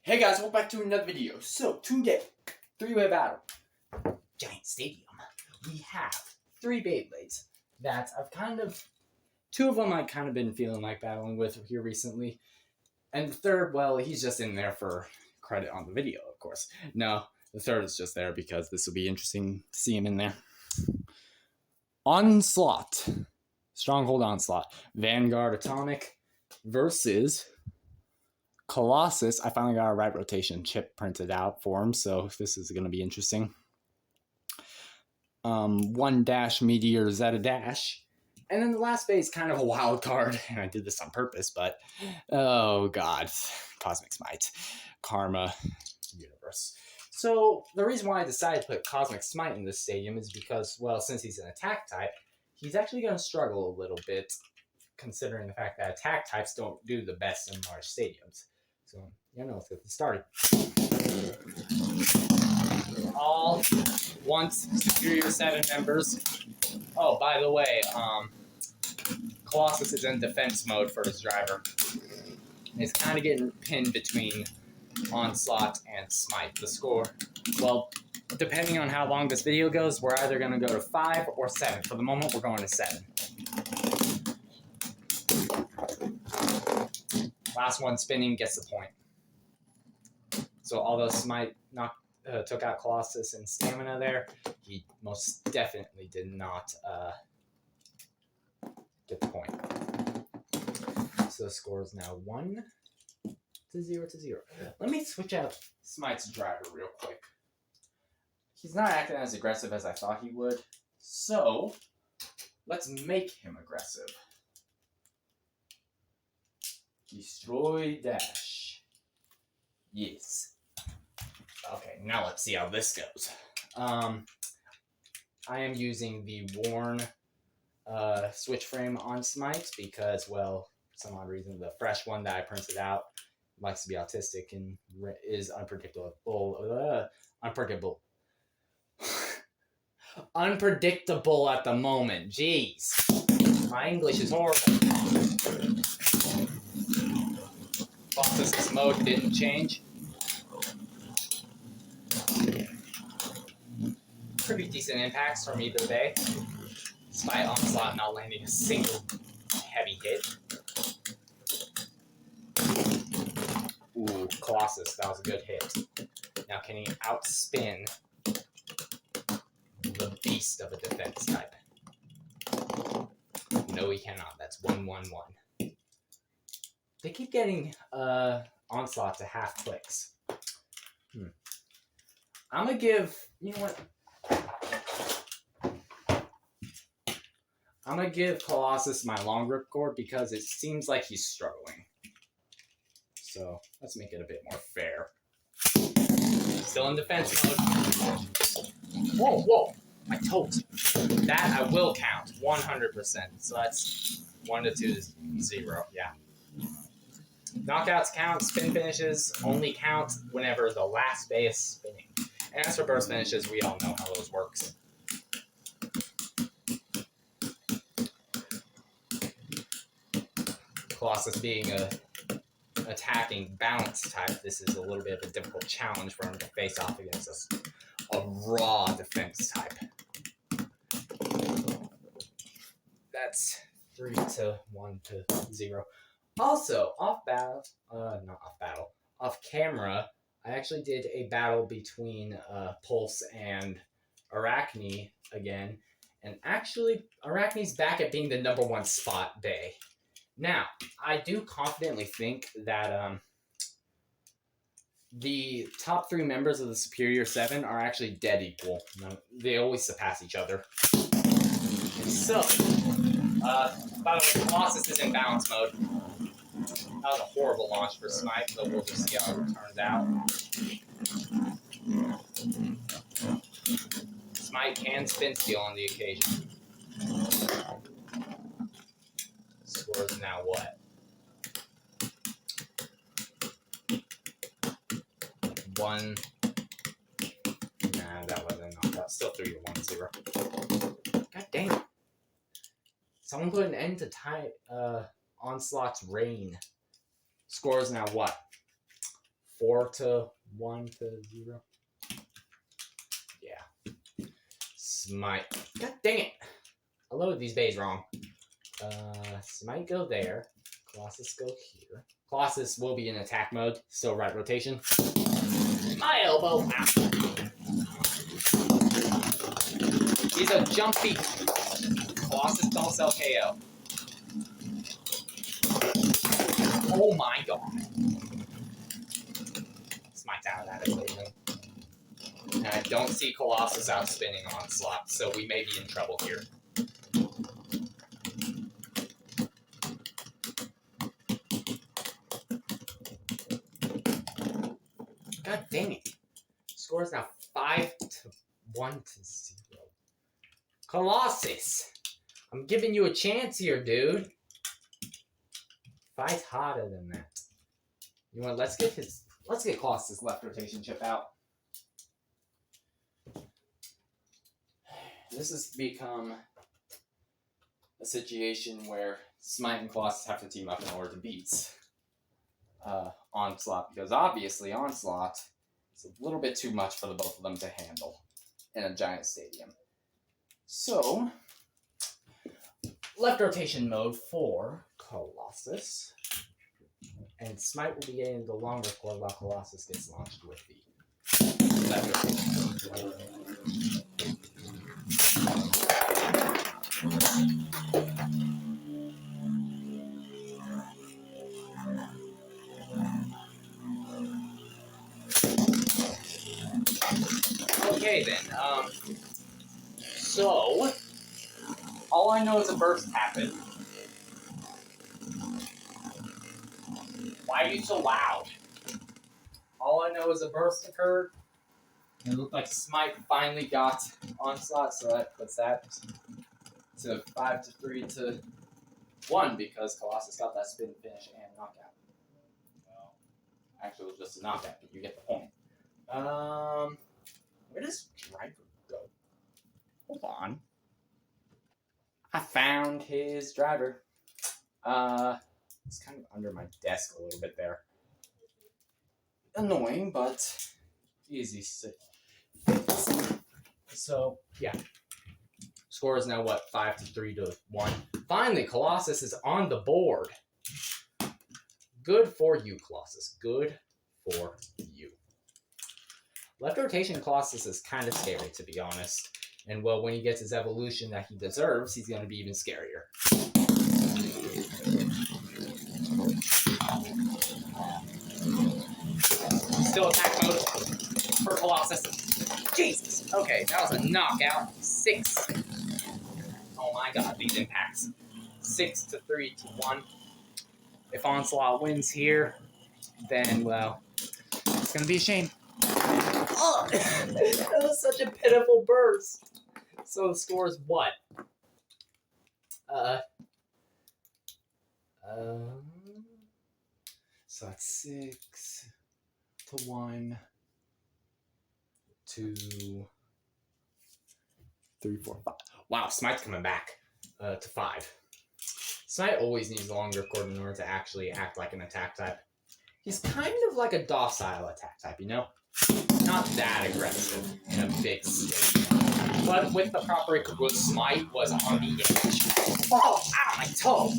Hey guys, welcome back to another video. So today, three-way battle, Giant Stadium. We have three Beyblades that two of them I've kind of been feeling like battling with here recently. And the third, well, he's just in there for credit on the video, of course. No, the third is just there because this will be interesting to see him in there. Onslaught. Stronghold Onslaught. Vanguard Atomic versus Colossus. I finally got a right rotation chip printed out for him, so this is going to be interesting. 1- Meteor Zeta Dash. And then the last phase is kind of a wild card, and I did this on purpose, but oh god, Cosmic Smite, Karma, Universe. So the reason why I decided to put Cosmic Smite in this stadium is because, well, since he's an attack type, he's actually going to struggle a little bit, considering the fact that attack types don't do the best in large stadiums. So, let's get this started. All once Superior 7 members. Oh, by the way, Colossus is in defense mode for his driver. He's kind of getting pinned between Onslaught and Smite. The score, well, depending on how long this video goes, we're either going to go to 5 or 7. For the moment, we're going to 7. Last one spinning gets the point. So although Smite took out Colossus and Stamina there, he most definitely did not get the point. So the score is now 1-0 to 0. Let me switch out Smite's driver real quick. He's not acting as aggressive as I thought he would, so let's make him aggressive. Destroy Dash. Yes. Okay, now let's see how this goes. I am using the worn switch frame on Smite because, well, for some odd reason, the fresh one that I printed out likes to be autistic and is unpredictable. Unpredictable at the moment. Jeez. My English is horrible. Colossus' mode didn't change. Pretty decent impacts from either day, despite Onslaught not landing a single heavy hit. Ooh, Colossus, that was a good hit. Now, can he outspin the beast of a defense type? No, he cannot. That's 1-1-1. They keep getting Onslaught to half clicks. I'm gonna give, you know what? I'm gonna give Colossus my long ripcord because it seems like he's struggling. So let's make it a bit more fair. Still in defense mode. Whoa! My toes. That I will count 100%. So that's 1-2 to 0. Yeah. Knockouts count. Spin finishes only count whenever the last base spinning. And as for burst finishes, we all know how those works. Colossus being a attacking balance type, this is a little bit of a difficult challenge for him to face off against a raw defense type. That's 3-1 to 0. Also, off camera, I actually did a battle between Pulse and Arachne again, and actually Arachne's back at being the #1 spot Bay. Now, I do confidently think that the top 3 members of the Superior 7 are actually dead equal. They always surpass each other. So, by the way, Colossus is in balance mode. That was a horrible launch for Smite, so we'll just see how it turns out. Smite can spin steal on the occasion. Score is now what? 1. Nah, that wasn't enough. That's still 3-1-0. God dang it. Someone put an end to Onslaught's reign. Score is now what? 4 to 1 to 0. Yeah. Smite. God dang it. I loaded these bays wrong. Smite go there. Colossus go here. Colossus will be in attack mode. Still right rotation. My elbow. Ow. He's a jumpy. Colossus don't sell KO. Oh my god. Smite's out of that equation. And I don't see Colossus outspinning Onslaught, so we may be in trouble here. God dang it. Score is now 5 to 1 to 0. Colossus! I'm giving you a chance here, dude. Fight harder than that. You know what? Let's get Colossus' left rotation chip out. This has become a situation where Smite and Colossus have to team up in order to beat Onslaught, because obviously Onslaught is a little bit too much for the both of them to handle in a giant stadium. So, left rotation mode for Colossus, and Smite will be getting the longer cord while Colossus gets launched with the left rotation. Okay then, so, all I know is a burst happened. Why are you so loud? All I know is a burst occurred. And it looked like Smite finally got Onslaught, so that puts that to 5 to 3 to 1 because Colossus got that spin finish and knockout. Well, actually, it was just a knockout, but you get the point. Where does Driver go? Hold on. I found his driver. It's kind of under my desk a little bit there. Annoying, but easy to fix. So, yeah. Score is now, what, 5 to 3 to 1. Finally, Colossus is on the board. Good for you, Colossus. Good for you. Left rotation Colossus is kind of scary, to be honest. And, well, when he gets his evolution that he deserves, he's going to be even scarier. Still attack mode for Colossus. Jesus. Okay, that was a knockout. 6. Oh my god, these impacts. 6 to 3 to 1. If Onslaught wins here, then, well, it's going to be a shame. Oh, that was such a pitiful burst. So the score is what? So that's 6 to 1, 2, 3, 4, 5. Wow, Smite's coming back to 5. Smite always needs a longer cord in order to actually act like an attack type. He's kind of like a docile attack type, you know? Not that aggressive in a big state. But with the proper equipment, Smite was on the edge. Oh, ow, my toe!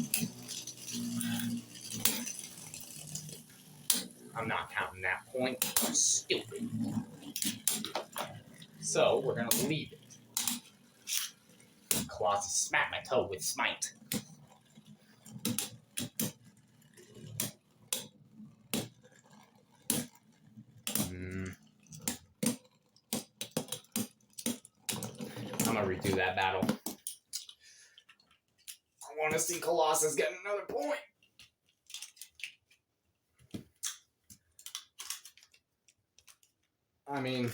I'm not counting that point. I'm stupid. So, we're gonna leave it. Colossus smacked my toe with Smite. I'm gonna redo that battle. I want to see Colossus get another point. I mean,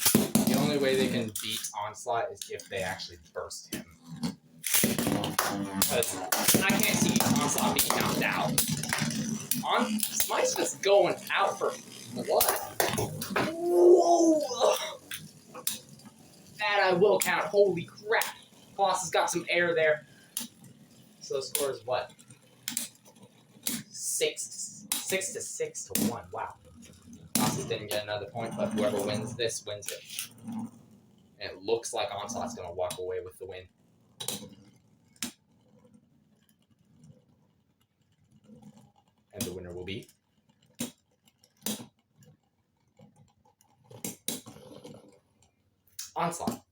the only way they can beat Onslaught is if they actually burst him. Because I can't see Onslaught being knocked out. Smite's just going out for blood. Whoa! That I will count. Holy crap. Colossus got some air there. So the score is what? 6 to 1. Wow. Colossus Colossus didn't get another point, but whoever wins this wins it. And it looks like Onslaught's going to walk away with the win. And the winner will be Onslaught.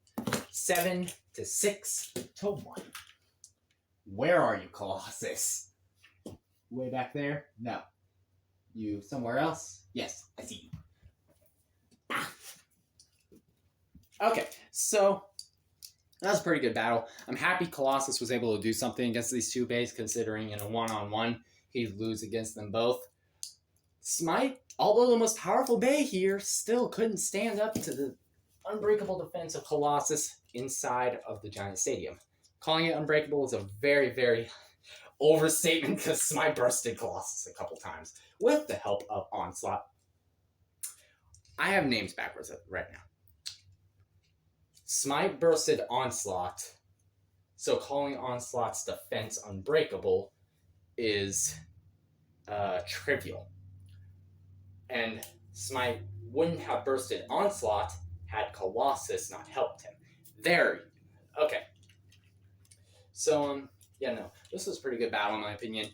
7-6-1. Where are you, Colossus? Way back there? No. You somewhere else? Yes, I see you. Ah. Okay, so that was a pretty good battle. I'm happy Colossus was able to do something against these two bays, considering in a one-on-one he'd lose against them both. Smite, although the most powerful bay here, still couldn't stand up to the unbreakable defense of Colossus inside of the Giant Stadium. Calling it unbreakable is a very, very overstatement because Smite bursted Colossus a couple times with the help of Onslaught. I have names backwards right now. Smite bursted Onslaught, so calling Onslaught's defense unbreakable is trivial. And Smite wouldn't have bursted Onslaught had Colossus not helped him. There. Okay. So, yeah, no. This was a pretty good battle, in my opinion.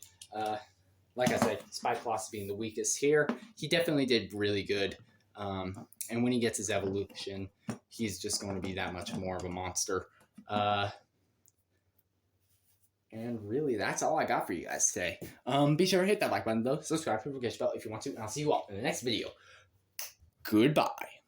Like I said, despite Colossus being the weakest here, he definitely did really good. And when he gets his evolution, he's just going to be that much more of a monster. And really, that's all I got for you guys today. Be sure to hit that like button, though. Subscribe to the notification bell if you want to. And I'll see you all in the next video. Goodbye.